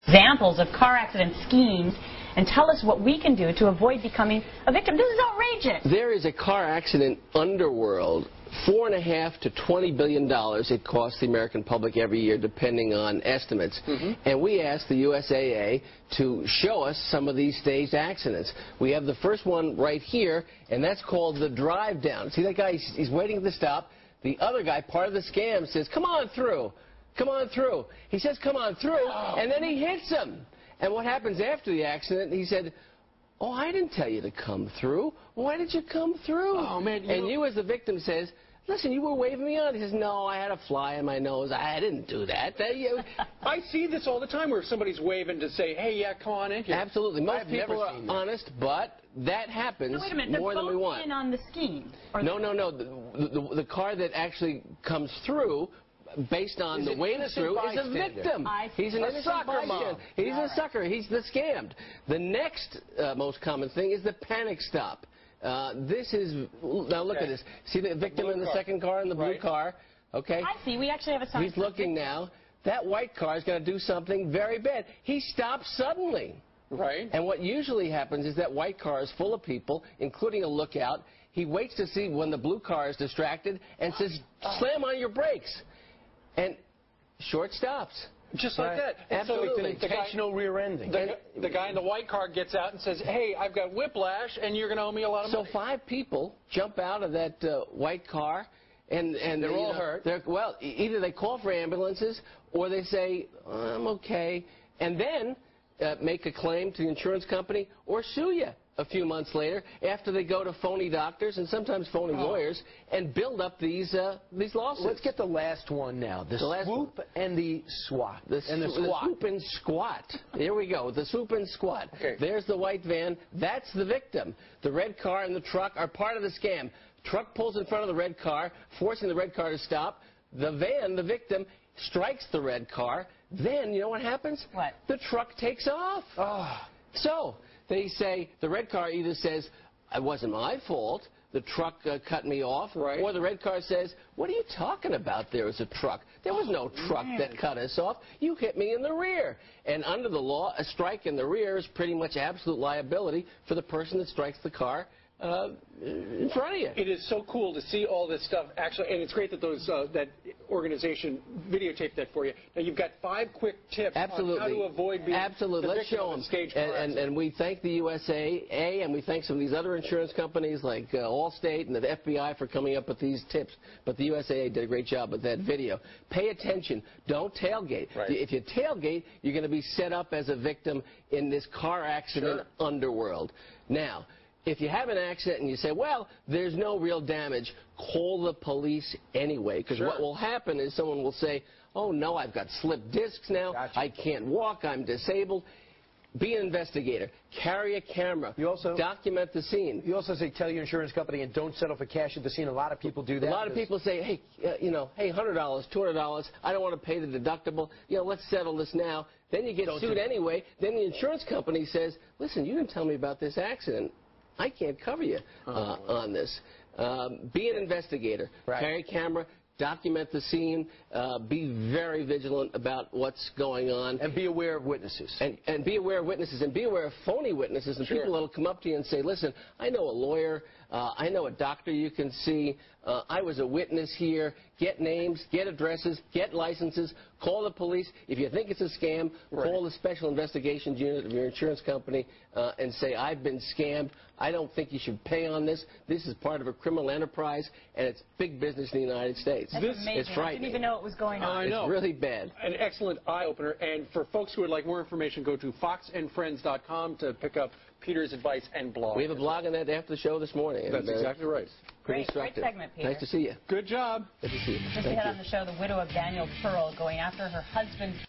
examples of car accident schemes and tell us what we can do to avoid becoming a victim. This is outrageous. There is a car accident underworld. $4.5 to $20 billion it costs the American public every year, depending on estimates. And we asked the USAA to show us some of these staged accidents. We have the first one right here, and that's called the drive down. See that guy? He's waiting at the stop. The other guy, part of the scam, says, "Come on through. Come on through." He says, "Come on through," and then he hits him. And what happens after the accident? He said, "Oh, I didn't tell you to come through. Why did you come through?" Oh, man. You, as the victim, says, "Listen, you were waving me on." He says, "No, I had a fly in my nose. I didn't do that." I see this all the time where somebody's waving to say, "Hey, yeah, come on in here." Absolutely. Most people are honest, but that happens more than we want. They're both in on the scheme. No. The car that actually comes through, based on the way it's through, is a victim. He's an innocent bystander. He's a sucker. He's the scammed. The next most common thing is the panic stop. This is, now look at this. See the victim in the second car, in the blue car? Okay. I see. We actually have a sign. He's looking now. That white car is going to do something very bad. He stops suddenly. Right. And what usually happens is that white car is full of people, including a lookout. He waits to see when the blue car is distracted and says, "Slam on your brakes." And short stops. Just like that. Absolutely. It's intentional rear-ending. The guy in the white car gets out and says, "Hey, I've got whiplash, and you're going to owe me a lot of money." So 5 people jump out of that white car, and they're all hurt. Well, either they call for ambulances, or they say, "I'm okay," and then make a claim to the insurance company or sue you a few months later after they go to phony doctors and sometimes phony lawyers and build up these lawsuits. Let's get the last one now. The swoop and the SWAT. The swoop and squat. Here we go. The swoop and squat. Okay. There's the white van. That's the victim. The red car and the truck are part of the scam. Truck pulls in front of the red car, forcing the red car to stop. The van, the victim, strikes the red car. Then, you know what happens? What? The truck takes off. So they say, the red car either says, "It wasn't my fault, the truck cut me off," or the red car says, "What are you talking about? There was a truck. There was no truck that cut us off. You hit me in the rear." And under the law, a strike in the rear is pretty much absolute liability for the person that strikes the car in front of you. It is so cool to see all this stuff actually, and it's great that that organization videotaped that for you. Now you've got 5 quick tips on how to avoid being the Let's victim show of them. a staged car accident. And we thank the USAA, and we thank some of these other insurance companies like Allstate and the FBI for coming up with these tips. But the USAA did a great job with that video. Pay attention. Don't tailgate. If you tailgate, you're going to be set up as a victim in this car accident underworld. Now, if you have an accident and you say, "Well, there's no real damage," call the police anyway. Because what will happen is someone will say, "Oh, no, I've got slipped discs now. I can't walk. I'm disabled." Be an investigator. Carry a camera. You also document the scene. You also say tell your insurance company and don't settle for cash at the scene. A lot of people do that. A lot of people say, "Hey, hey, $100, $200. I don't want to pay the deductible. Let's settle this now." Then you get sued anyway. Then the insurance company says, "Listen, you didn't tell me about this accident. I can't cover you on this." Be an investigator. Carry a camera. Document the scene. Be very vigilant about what's going on. And be aware of witnesses. And be aware of witnesses. And be aware of phony witnesses and people that will come up to you and say, "Listen, I know a lawyer. I know a doctor you can see. I was a witness here." Get names, get addresses, get licenses, call the police. If you think it's a scam, call the Special Investigations Unit of your insurance company and say, "I've been scammed. I don't think you should pay on this. This is part of a criminal enterprise, and it's big business in the United States." That's amazing. It's frightening. I didn't even know it was going on. I know. It's really bad. An excellent eye-opener. And for folks who would like more information, go to foxandfriends.com to pick up Peter's advice and blog. We have a blog on that after the show this morning. That's exactly right. Pretty Great instructive. segment, Peter. Nice to see you. Good job. Good to see you. Just ahead on the show, the widow of Daniel Pearl going after her husband's